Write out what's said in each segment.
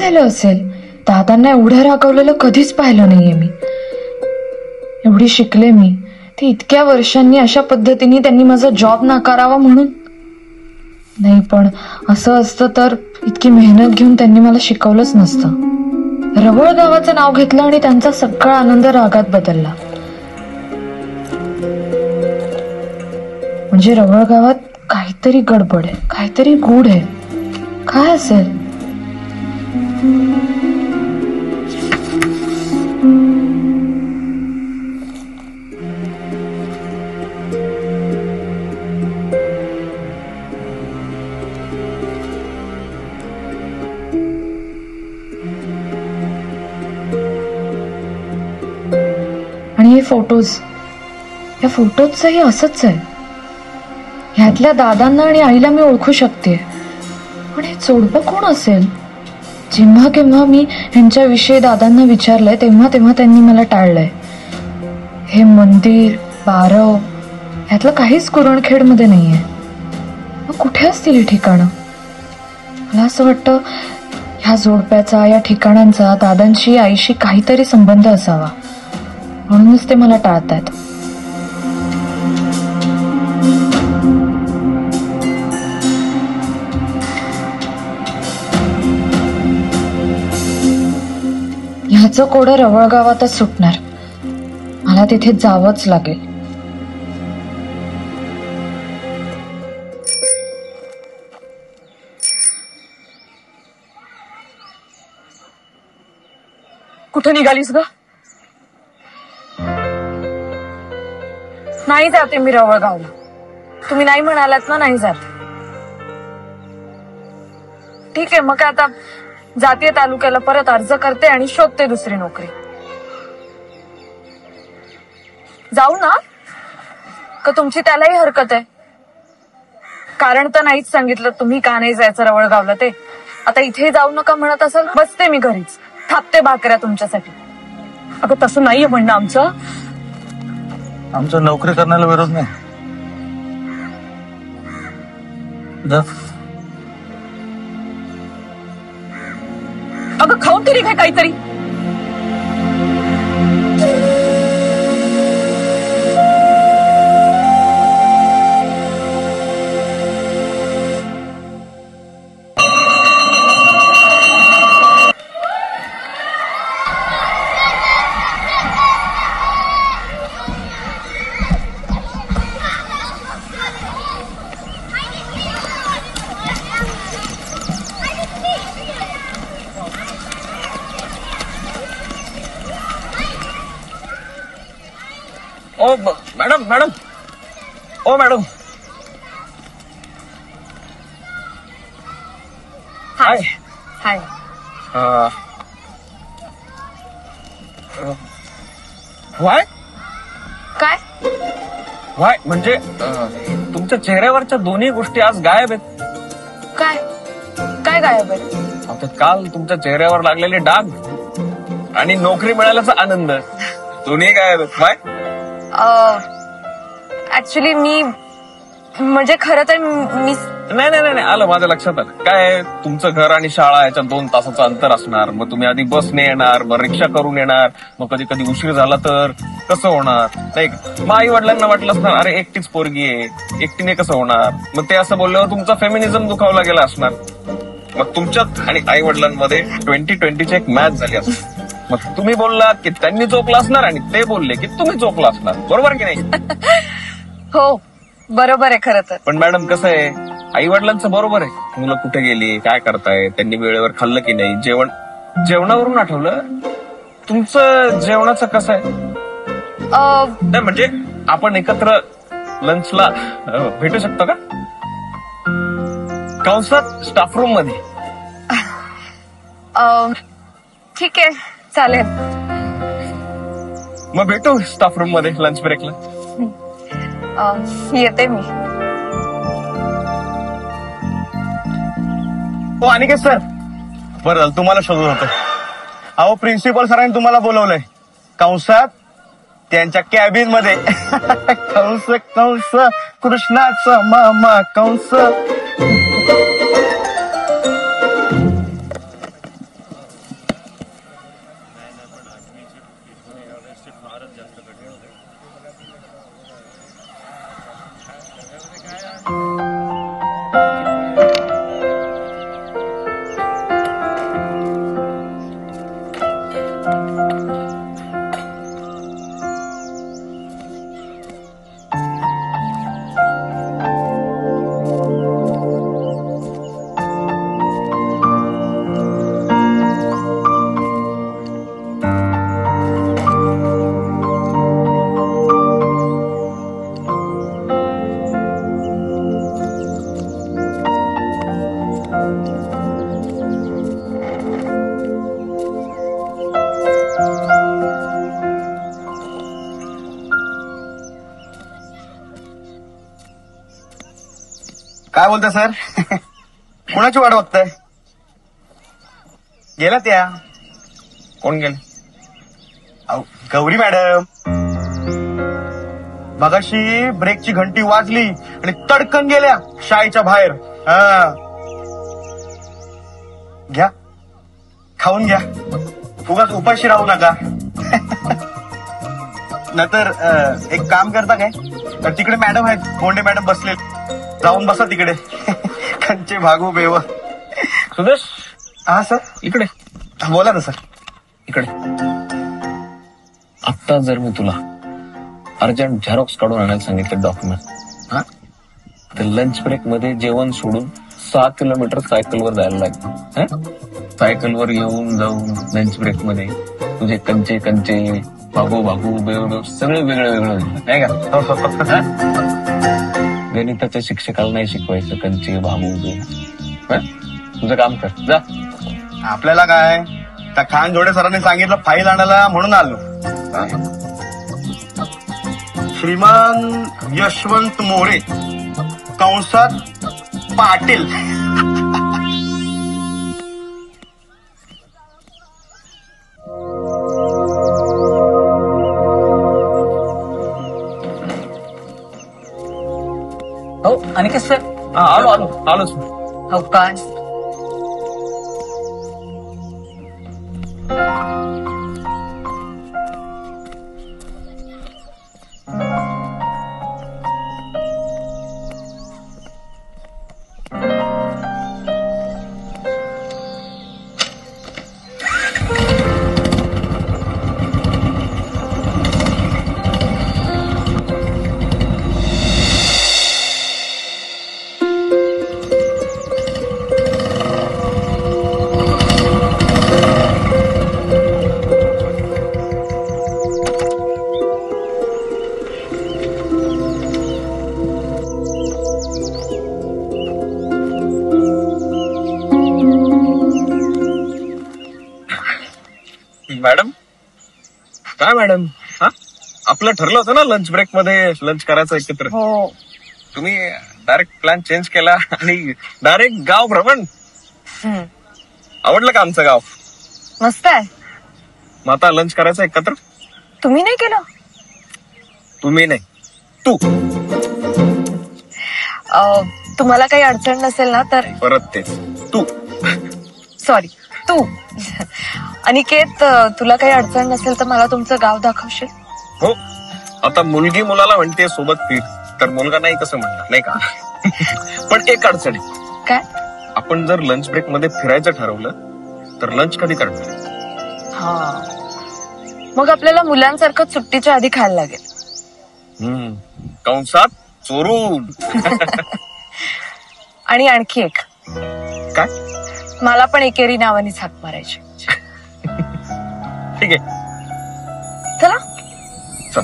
झालं असेल? दादांना एवढं रागवलेलं कधीच पाहिलं नाहीये मी. एवढी शिकले मी, ती इतक्या वर्षांनी अशा पद्धतीने त्यांनी माझा जॉब नाकारावा म्हणून नाही. पण असं असतं तर इतकी मेहनत घेऊन त्यांनी मला शिकवलंच नसतं. रवळ गावाचं नाव घेतलं आणि त्यांचा सगळा आनंद रागात बदलला. म्हणजे रवळ गावात काहीतरी गडबड आहे, काहीतरी गूढ आहे. काय असेल? आणि हे फोटोज, या फोटोजचंही असंच आहे. ह्यातल्या दादांना आणि आईला मी ओळखू शकते. पण हे जोडपं कोण असेल? जेव्हा केव्हा मी ह्यांच्याविषयी दादांना विचारलंय तेव्हा तेव्हा त्यांनी मला टाळलंय. हे मंदिर, बारव, ह्यातलं काहीच कुरणखेडमध्ये नाहीये. मग कुठे असतील ही ठिकाणं? मला असं वाटतं ह्या जोडप्याचा, या ठिकाणांचा दादांशी, आईशी काहीतरी संबंध असावा. म्हणूनच ते मला टाळतायत. ह्याचं कोडं रवळ गावातच सुटणार. मला तिथे जावंच लागेल. कुठे निघालीस ग? नाही जाते मी रवळ गावला. तुम्ही नाही म्हणालात ना, नाही जाते. ठीक आहे, मग आता जाते तालुक्याला, परत अर्ज करते आणि शोधते दुसरी नोकरी. जाऊ ना? का तुमची त्यालाही हरकत आहे? कारण तर नाहीच सांगितलं तुम्ही का नाही जायचं रवळ गावला ते. आता इथे जाऊ नका म्हणत असेल, बसते मी घरीच, थापते भाकऱ्या तुमच्यासाठी. अगं तसं नाहीये म्हणणं आमचं. आमचं नोकरी करण्याला विरोध नाही. अगं खाऊन तरी काय काहीतरी. ओ मॅडम, मॅडम, ओ मॅडम. हाय हाय. व्हाय काय? व्हाय म्हणजे तुमच्या चेहऱ्यावरच्या दोन्ही गोष्टी आज गायब आहेत. काय काय गायब आहे? आता काल तुमच्या चेहऱ्यावर लागलेले डाग आणि नोकरी मिळाल्याचा आनंद, दोन्ही गायब आहेत. व्हाय? ऍक्च्युली मी म्हणजे खरं तर मी नाही नाही नाही, आलं माझ्या लक्षात आलं. काय तुमचं घर आणि शाळा याच्यात 2 तासाचं अंतर असणार. मग तुम्ही आधी बसने येणार, मग रिक्षा करून येणार, मग कधी कधी उशीर झाला तर कसं होणार नाही. मग आई वडिलांना वाटलं असणार अरे एकटीच पोरगी आहे, एकटीने कसं होणार. मग ते असं बोलल्यावर तुमचा फेमिनिझम दुखावला गेला असणार. मग तुमच्यात आणि आई वडिलांमध्ये 20-20ची एक मॅच झाली असणार. मग तुम्ही बोललात की त्यांनी चोकला असणार आणि ते बोलले की तुम्ही चोकला असणार. बरोबर की नाही? हो बरोबर आहे खरं तर. पण मॅडम कसं आहे, आई वडिलांचं बरोबर आहे. मुलं कुठे गेली, काय करताय, त्यांनी वेळेवर खाल्लं की नाही, जेवणावरून आठवलं तुमचं जेवणाचं कसं आहे. नाही म्हणजे आपण एकत्र लंचला भेटू शकतो का? कंसात स्टाफ रूम मध्ये. ठीक आहे चालेल. मग भेटू स्टाफ रूम मध्ये लंच ब्रेकला. येते मी. हो अनिकेत सर, बरं झालं तुम्हाला शोधत होतो. अहो प्रिन्सिपल सरांनी तुम्हाला बोलवलंय कंसात त्यांच्या कॅबिन मध्ये. कंस कंस कृष्णाचा मामा कंस. काय बोलताय सर? कुणाची वाट बघताय? गेल्या त्या कोण गेले? अहो, गौरी मॅडम. मगाशी ब्रेकची घंटी वाजली आणि तडकन गेल्या शाळेच्या बाहेर. हा, घ्या, खाऊन घ्या, उगाच उपाशी राहू नका. नंतर एक काम करता काय, तर तिकडे मॅडम आहेत, बोंडे मॅडम बसले, जाऊन बसा तिकडे. कंचे भागू बेव. सुदेश, हा सर. इकडे बोला ना सर. इकडे. आत्ता जर मी तुला अर्जंट झेरॉक्स काढून आणायला सांगितलं डॉक्युमेंट, हा, तर लंच ब्रेक मध्ये जेवण सोडून 6 किलोमीटर सायकलवर जायला लागतं. सायकलवर येऊन जाऊन लंच ब्रेक मध्ये तुझे कंचे कंचे भागू भागू बेव सगळे वेगळं वेगळं होईल, नाही का? गणिताच्या शिक्षकाला नाही शिकवायचं कंचे भागू बेव. तुझं काम कर, जा. आपल्याला काय, त्या खान जोडे सरांनी सांगितलं फाईल आणायला म्हणून आलो. श्रीमान यशवंत मोरे कंसात पाटील. हो अनिकेत सर. आलो आलो आलोच. हो काय? मॅडम, काय मॅडम, हा, आपलं ठरलं होतं ना लंच ब्रेक मध्ये लंच करायचं एकत्र. हो. तुम्ही डायरेक्ट प्लॅन चेंज केला आणि डायरेक्ट गाव भ्रमण. आवडलं का आमचं गाव? मस्त आहे. मग आता लंच करायचं एकत्र. तुम्ही नाही केलं? तुम्ही नाही, तू. तुम्हाला काही अडचण नसेल ना तर. परत तेच, तू. सॉरी, तू. अनिकेत, तुला काही अडचण नसेल तर मला तुमचं गाव दाखवशील? हो, आता मुलगी मुलाला म्हणते सोबत फिर, तर मुलगा नाही कसं म्हणणार, नाही का? पण एक अडचण आहे. काय? आपण जर लंच ब्रेक मध्ये फिरायचं ठरवलं तर लंच कधी करणार? हा, मग आपल्याला मुलांसारखं सुट्टीच्या आधी खायला लागेल. कंसात चोरून. आणि आणखी एक, काय? मला पण एकेरी नावानीच हाक मारायची. ठीक आहे, चला. चल.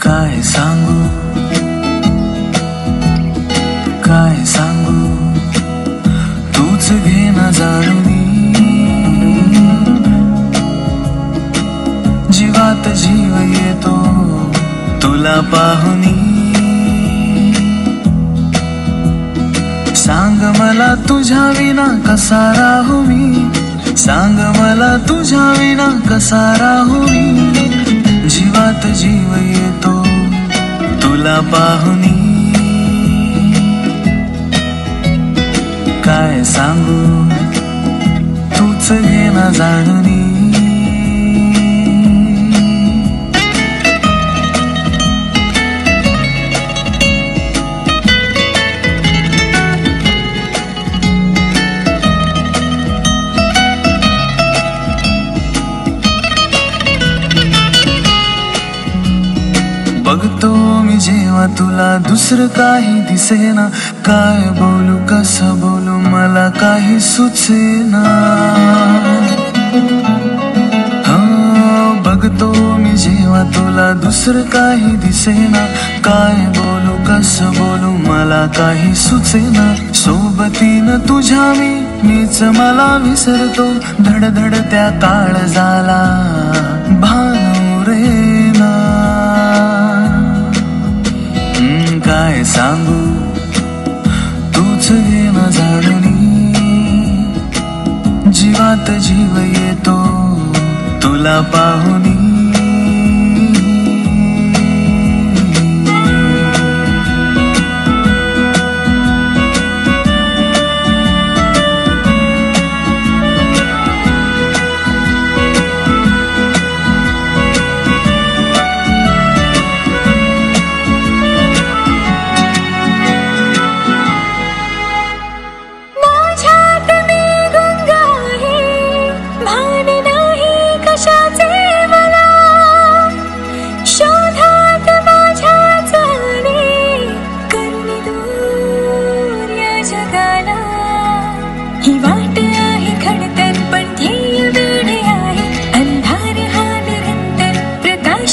काय सांगू, काय सांगू, तूच घे ना जाणून, जीवात जीव येतो तुला पाहुनी. सांग मला तुझ्या विना कसा राहू मी, सांग मला तुझ्या विना कसा राहू मी. जीवात जीव येतो तुला पाहुनी काय सांगू तूच घे ना जाणूनी. बघतो मी जेव्हा तुला दुसरं काही दिसेना. काय बोलू कसं बोलू मला काही सुचेना. बघतो मी जेव्हा तुला दुसरं काही दिसेना. काय बोलू कसं बोलू मला काही सुचेना. सोबतीनं तुझ्या मीच मला विसरतो. धडधड त्या काळजाला भानू रेना. काय सांगू तूच घे ना जाणूनी. जीवात जीव येतो तुला पाहुनी.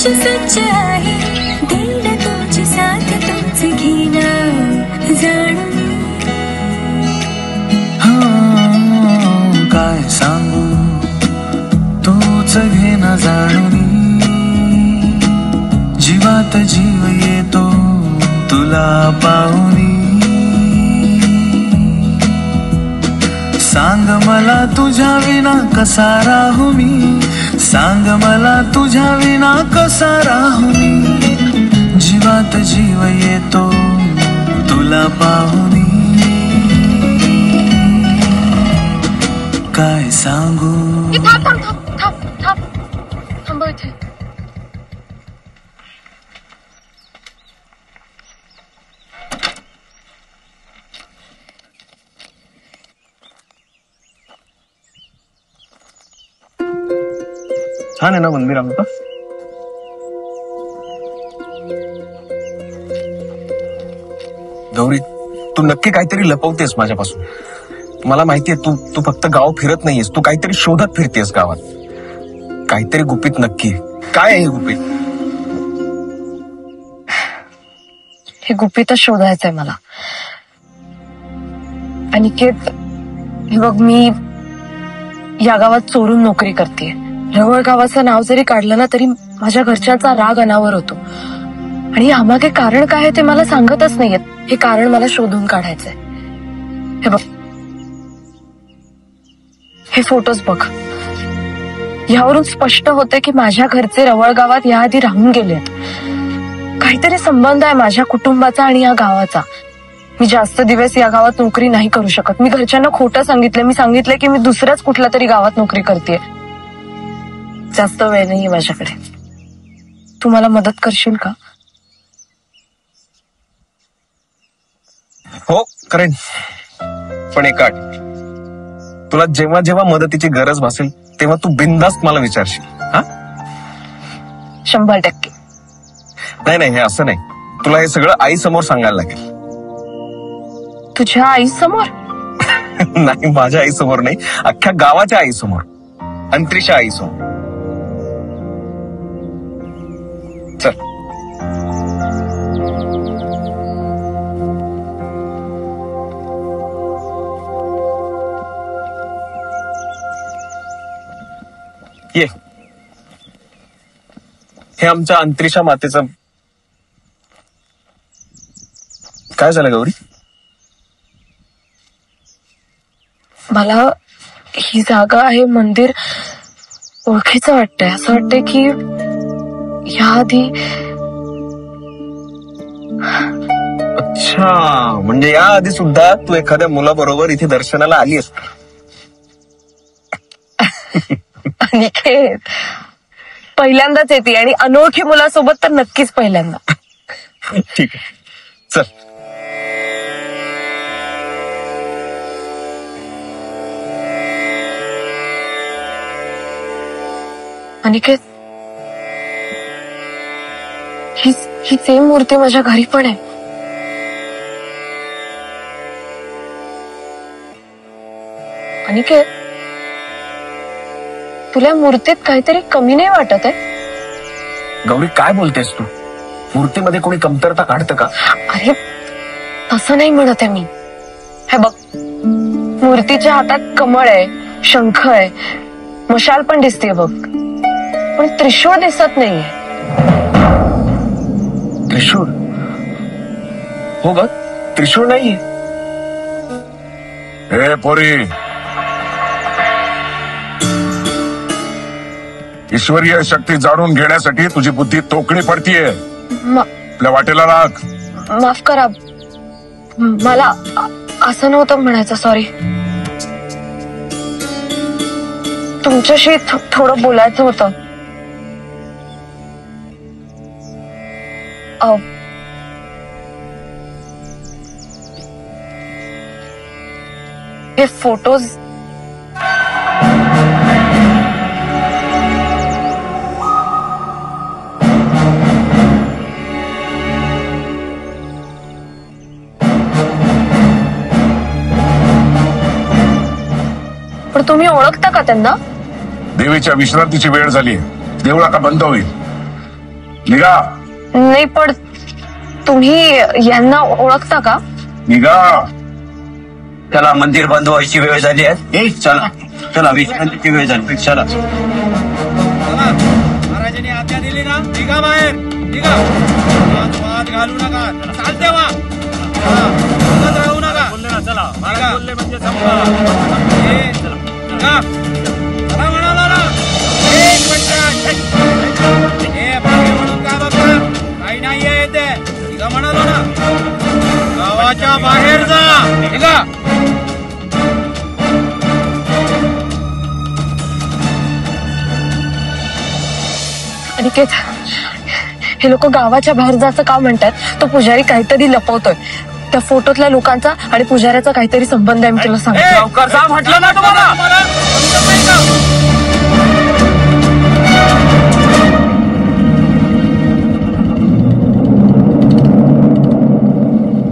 सच आहे देणं तुमची साथ तुमच घेणं जाणून. काय सांगू तूच घे ना जाणूनी. जीवात जीव येतो तुला पाहुनी. सांग मला तुझ्या विना कसा राहू मी. सांग मला तुझ्या विना कसा राहू मी. जीवात जीव येतो तुला पाहुनी. काय सांगू. थांब इथे. छान आहे ना मंदिर आमचं. गौरी तू नक्की काहीतरी लपवतेस माझ्यापासून. मला माहितीये तू फक्त गाव फिरत नाहीयेस. तू काहीतरी शोधत फिरतेस गावात. काहीतरी गुपित नक्की. काय आहे हे गुपित. हे गुपितच शोधायचंय मला. अनिकेत हे बघ मी या गावात चोरून नोकरी करते. रवळ गावाचं नाव जरी काढलं ना तरी माझ्या घरच्यांचा राग अनावर होतो. आणि यामागे कारण काय आहे ते मला सांगतच नाहीयेत. हे कारण मला शोधून काढायचंय. हे बघ हे फोटोज बघ. यावरून स्पष्ट होते की माझ्या घरचे रवळ गावात याआधी राहून गेलेत. काहीतरी संबंध आहे माझ्या कुटुंबाचा आणि या गावाचा. मी जास्त दिवस या गावात नोकरी नाही करू शकत. मी घरच्यांना खोटं सांगितलं. मी सांगितलं की मी दुसऱ्याच कुठल्या तरी गावात नोकरी करते. जास्त वेळ नाहीये माझ्याकडे. तू मला मदत करशील का. हो करेन. पण एक अट. तुला जेव्हा जेव्हा मदतीची गरज भासेल तेव्हा तू बिनधास्त मला विचारशील. हा 100%. नाही हे असं नाही. तुला हे सगळं आई समोर सांगायला लागेल. तुझ्या आई समोर. नाही माझ्या आई समोर नाही. अख्ख्या गावाच्या आई समोर. अंतरीच्या आई समोर. चल. ये. हे आमच्या अंतरीच्या मातेचं. काय झालं गौरी. मला ही जागा हे मंदिर ओळखीचं वाटतंय. असं वाटतंय की याआधी अच्छा, म्हणजे या आधी सुद्धा तू एखाद्या मुलाबरोबर इथे दर्शनाला आली असते. अनिकेत, पहिल्यांदाच येते आणि अनोळखी मुलासोबत तर नक्कीच पहिल्यांदा. ठीक आहे, चल. अनिकेत, ही सेम मूर्ती माझ्या घरी पण आहे. अनिकेत, तुला या मूर्तीत काहीतरी कमी नाही वाटत आहे? गौरी, काय बोलतेस तू? मूर्तीमध्ये कोणी कमतरता काढतं का? अरे तसं नाही म्हणत आहे मी. हे बघ, मूर्तीच्या हातात कमळ आहे, शंख आहे, मशाल पण दिसते बघ, पण त्रिशूळ दिसत नाहीये. त्रिशूळ? हो ग, त्रिशूळ नाहीये. हे पोरी, ईश्वरीय शक्ती जाणून घेण्यासाठी तुझी बुद्धी तोकडी पडतीये. आपल्या वाटेला लाग. माफ करा, मला असं नव्हतं म्हणायचं, सॉरी. तुमच्याशी थोडं बोलायचं होतं. हे फोटोज पण तुम्ही ओळखता का त्यांना? देवीच्या विश्रांतीची वेळ झाली, देऊळ आता बंद होईल. निघा. नाही, पण तुम्ही यांना ओळखता का? निघा. चला, मंदिर बंद व्हायची वेळ झाली आहे. चला चला, विश्रांतीची वेळ झाली. चला. महाराजांनी आज्ञा दिली ना, निघा बाहेर, निघा. वाद घालू नका, चालते वा, राहू नका. चला, महाराज बोलले म्हणजे संपला. म्हणाला ना, एक मिनिट, हे मागे म्हणून काय बघा, काही नाहीये येते. निघा म्हणालो ना, गावाच्या बाहेर जा, निघा. अनिकेत, हे लोक गावाच्या बाहेर जायचं का म्हणतात? तो पुजारी काहीतरी लपवतोय. त्या फोटोतल्या लोकांचा आणि पुजाऱ्याचा काहीतरी संबंध आहे, मी तुला सांगतो. लवकर जा म्हटलं ना तुम्हाला.